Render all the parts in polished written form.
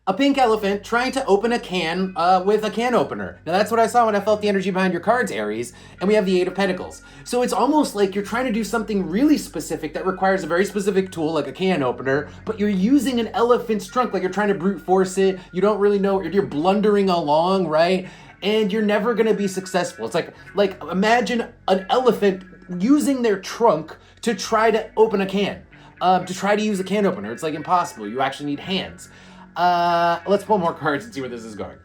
a pink elephant trying to open a can with a can opener. Now that's what I saw when I felt the energy behind your cards, Aries, and we have the Eight of Pentacles. So it's almost like you're trying to do something really specific that requires a very specific tool like a can opener, but you're using an elephant's trunk, like you're trying to brute force it. You don't really know, you're blundering along, right? And you're never gonna be successful. It's like imagine an elephant using their trunk to try to open a can, to try to use a can opener. It's like impossible. You actually need hands. Let's pull more cards and see where this is going.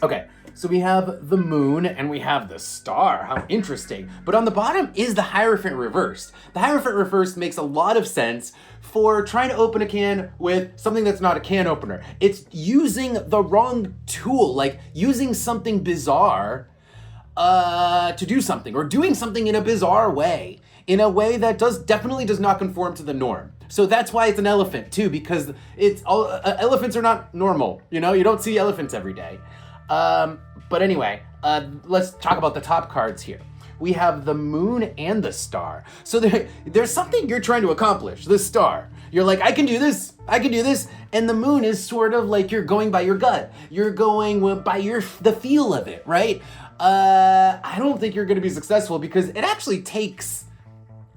Okay, so we have the moon and we have the star. How interesting. But on the bottom is the Hierophant reversed. The Hierophant reversed makes a lot of sense for trying to open a can with something that's not a can opener. It's using the wrong tool, like using something bizarre to do something, or doing something in a bizarre way, in a way that definitely does not conform to the norm. So that's why it's an elephant too, because it's all elephants are not normal. You know, you don't see elephants every day. But anyway, let's talk about the top cards here. We have the moon and the star. So there's something you're trying to accomplish, the star. You're like, I can do this, I can do this. And the moon is sort of like you're going by your gut. You're going by the feel of it, right? I don't think you're gonna be successful because it actually takes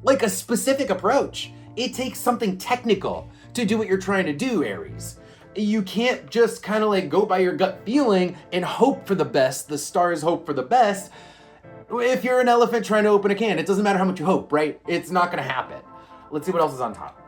like a specific approach. It takes something technical to do what you're trying to do, Aries. You can't just kind of like go by your gut feeling and hope for the best. The stars hope for the best. If you're an elephant trying to open a can, it doesn't matter how much you hope, right? It's not gonna happen. Let's see what else is on top.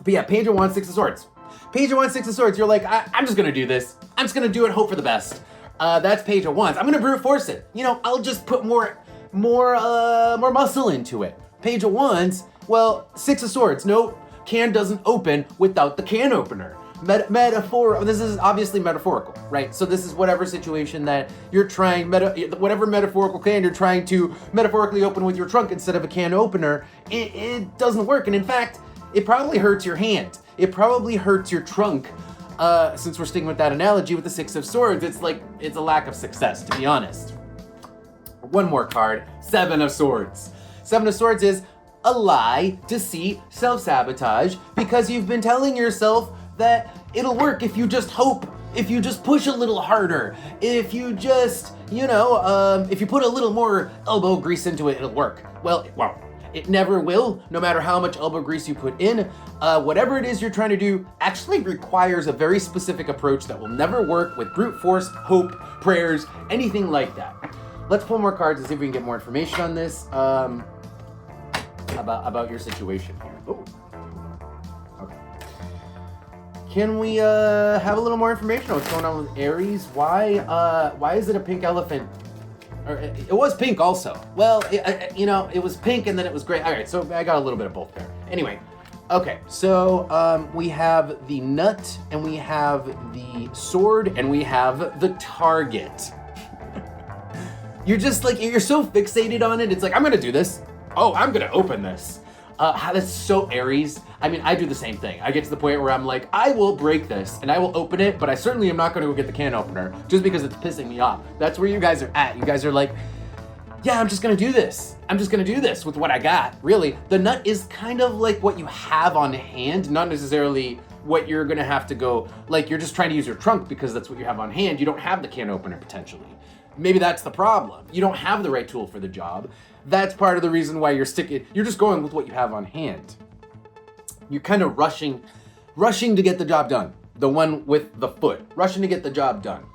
But yeah, Page of Wands, Six of Swords. Page of Wands, Six of Swords, you're like, I'm just gonna do this. I'm just gonna do it, hope for the best. That's Page of Wands. I'm gonna brute force it. You know, I'll just put more muscle into it. Page of Wands, well, Six of Swords. No, can doesn't open without the can opener. This is obviously metaphorical, right? So this is whatever situation that you're trying, whatever metaphorical can you're trying to metaphorically open with your trunk instead of a can opener, it doesn't work. And in fact, it probably hurts your hand. It probably hurts your trunk. Since we're sticking with that analogy with the Six of Swords, it's a lack of success, to be honest. One more card, Seven of Swords. Seven of Swords is a lie, deceit, self-sabotage, because you've been telling yourself that it'll work if you just hope, if you just push a little harder, if you just, if you put a little more elbow grease into it, it'll work. Well, it never will, no matter how much elbow grease you put in. Whatever it is you're trying to do actually requires a very specific approach that will never work with brute force, hope, prayers, anything like that. Let's pull more cards and see if we can get more information on this, about your situation here. Oh. Okay. Can we have a little more information on what's going on with Aries? Why is it a pink elephant? Or it was pink also. Well, it was pink and then it was gray. All right, so I got a little bit of both there. Anyway, okay, so we have the nut and we have the sword and we have the target. You're just like, you're so fixated on it. It's like, I'm gonna do this. Oh, I'm gonna open this. That's so Aries. I mean, I do the same thing. I get to the point where I'm like, I will break this and I will open it, but I certainly am not gonna go get the can opener just because it's pissing me off. That's where you guys are at. You guys are like, yeah, I'm just gonna do this. I'm just gonna do this with what I got. Really, the nut is kind of like what you have on hand, not necessarily what you're gonna have to go, like you're just trying to use your trunk because that's what you have on hand. You don't have the can opener potentially. Maybe that's the problem. You don't have the right tool for the job. That's part of the reason why you're just going with what you have on hand. You're kind of rushing to get the job done. The one with the foot, rushing to get the job done.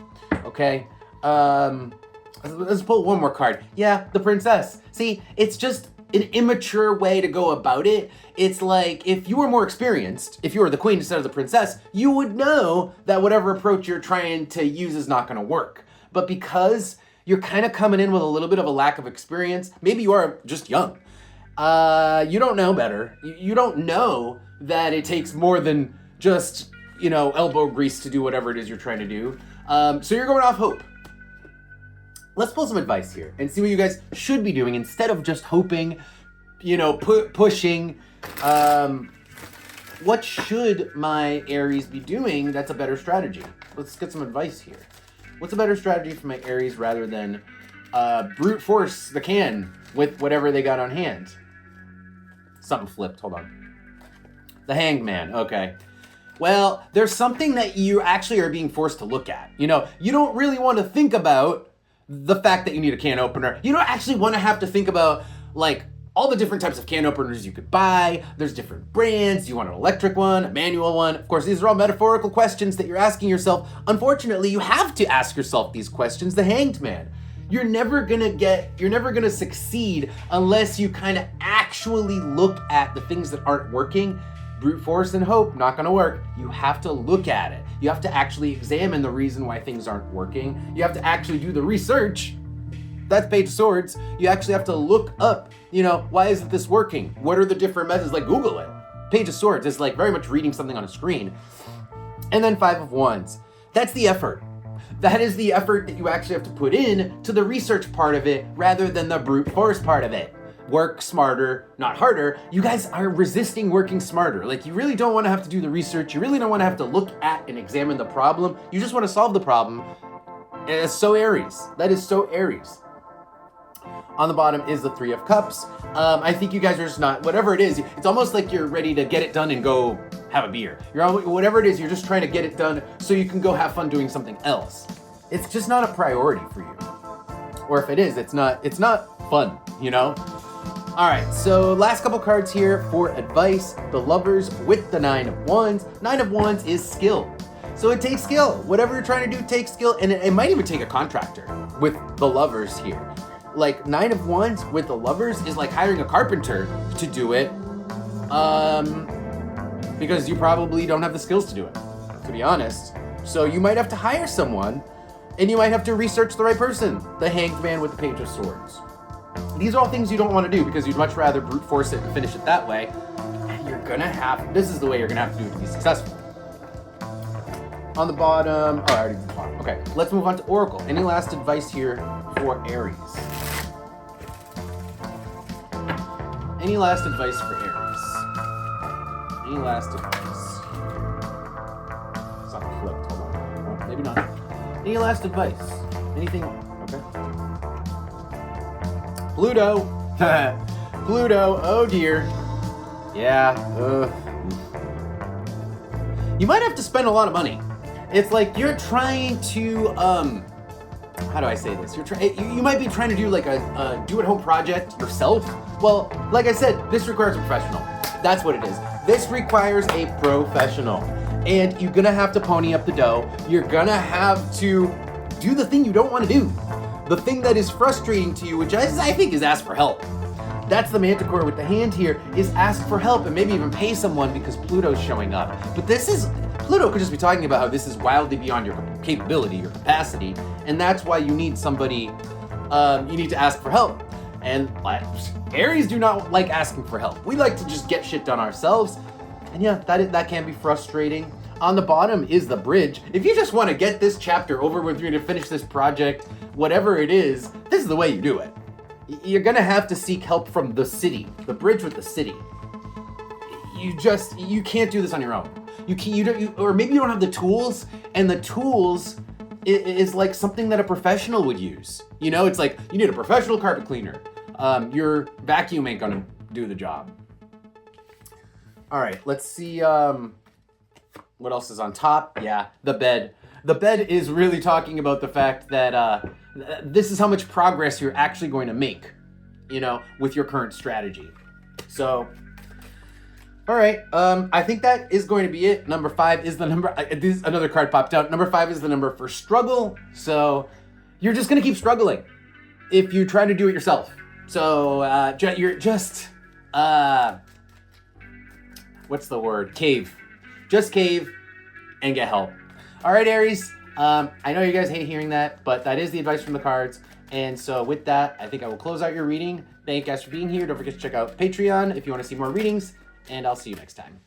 Okay? Let's pull one more card. Yeah, the princess. See, it's just an immature way to go about it. It's like, if you were more experienced, if you were the queen instead of the princess, you would know that whatever approach you're trying to use is not gonna work. But because you're kind of coming in with a little bit of a lack of experience, maybe you are just young. You don't know better. You don't know that it takes more than just, elbow grease to do whatever it is you're trying to do. So you're going off hope. Let's pull some advice here and see what you guys should be doing instead of just hoping, pushing. What should my Aries be doing that's a better strategy? Let's get some advice here. What's a better strategy for my Aries rather than brute force the can with whatever they got on hand? Something flipped, hold on. The Hanged Man, okay. Well, there's something that you actually are being forced to look at. You know, you don't really want to think about the fact that you need a can opener. You don't actually want to have to think about, like, all the different types of can openers you could buy. There's different brands. You want an electric one, a manual one. Of course, these are all metaphorical questions that you're asking yourself. Unfortunately, you have to ask yourself these questions. The Hanged Man. You're never gonna succeed unless you kind of actually look at the things that aren't working. Brute force and hope, not gonna work. You have to look at it. You have to actually examine the reason why things aren't working. You have to actually do the research. That's Page of Swords. You actually have to look up, you know, why isn't this working? What are the different methods? Like, Google it. Page of Swords is like very much reading something on a screen. And then Five of Wands. That's the effort. That is the effort that you actually have to put in to the research part of it rather than the brute force part of it. Work smarter, not harder. You guys are resisting working smarter. Like, you really don't want to have to do the research. You really don't want to have to look at and examine the problem. You just want to solve the problem. And it's so Aries. That is so Aries. On the bottom is the Three of Cups. I think you guys are just not, whatever it is, it's almost like you're ready to get it done and go have a beer. Whatever it is, you're just trying to get it done so you can go have fun doing something else. It's just not a priority for you. Or if it is, it's not fun, you know? All right, so last couple cards here for advice. The Lovers with the Nine of Wands. Nine of Wands is skill. So it takes skill. Whatever you're trying to do takes skill, and it might even take a contractor with the Lovers here. Like, Nine of Wands with the Lovers is like hiring a carpenter to do it, because you probably don't have the skills to do it, to be honest. So you might have to hire someone, and you might have to research the right person. The Hanged Man with the Page of Swords. These are all things you don't want to do because you'd much rather brute force it and finish it that way. This is the way you're gonna have to do it to be successful. On the bottom, I already did the bottom. Okay, let's move on to Oracle. Any last advice here for Aries? Any last advice for Aries? Any last advice? It's not flipped, hold on. No, maybe not. Any last advice? Anything? Okay. Pluto. Pluto, oh dear. Yeah, you might have to spend a lot of money. It's like you're trying to, how do I say this? You might be trying to do like a do-at-home project yourself. Well, like I said, this requires a professional. That's what it is. This requires a professional. And you're gonna have to pony up the dough. You're gonna have to do the thing you don't want to do. The thing that is frustrating to you, which I think is ask for help. That's the Manticore with the hand here, is ask for help and maybe even pay someone because Pluto's showing up. But Pluto could just be talking about how this is wildly beyond your capability, your capacity, and that's why you need somebody, you need to ask for help. And Aries do not like asking for help. We like to just get shit done ourselves. And yeah, that can be frustrating. On the bottom is the Bridge. If you just want to get this chapter over with, you're going to finish this project, whatever it is, this is the way you do it. You're going to have to seek help from the City, the Bridge with the City. You can't do this on your own. Or maybe you don't have the tools, and the tools is like something that a professional would use. You know, it's like you need a professional carpet cleaner. Your vacuum ain't gonna do the job. All right, let's see what else is on top. Yeah, the bed. The bed is really talking about the fact that this is how much progress you're actually going to make, you know, with your current strategy. So, all right, I think that is going to be it. Number 5 is the number, another card popped out. Number 5 is the number for struggle. So you're just gonna keep struggling if you try to do it yourself. So you're just, what's the word? Cave. Just cave and get help. All right, Aries. I know you guys hate hearing that, but that is the advice from the cards. And so with that, I think I will close out your reading. Thank you guys for being here. Don't forget to check out Patreon if you want to see more readings, and I'll see you next time.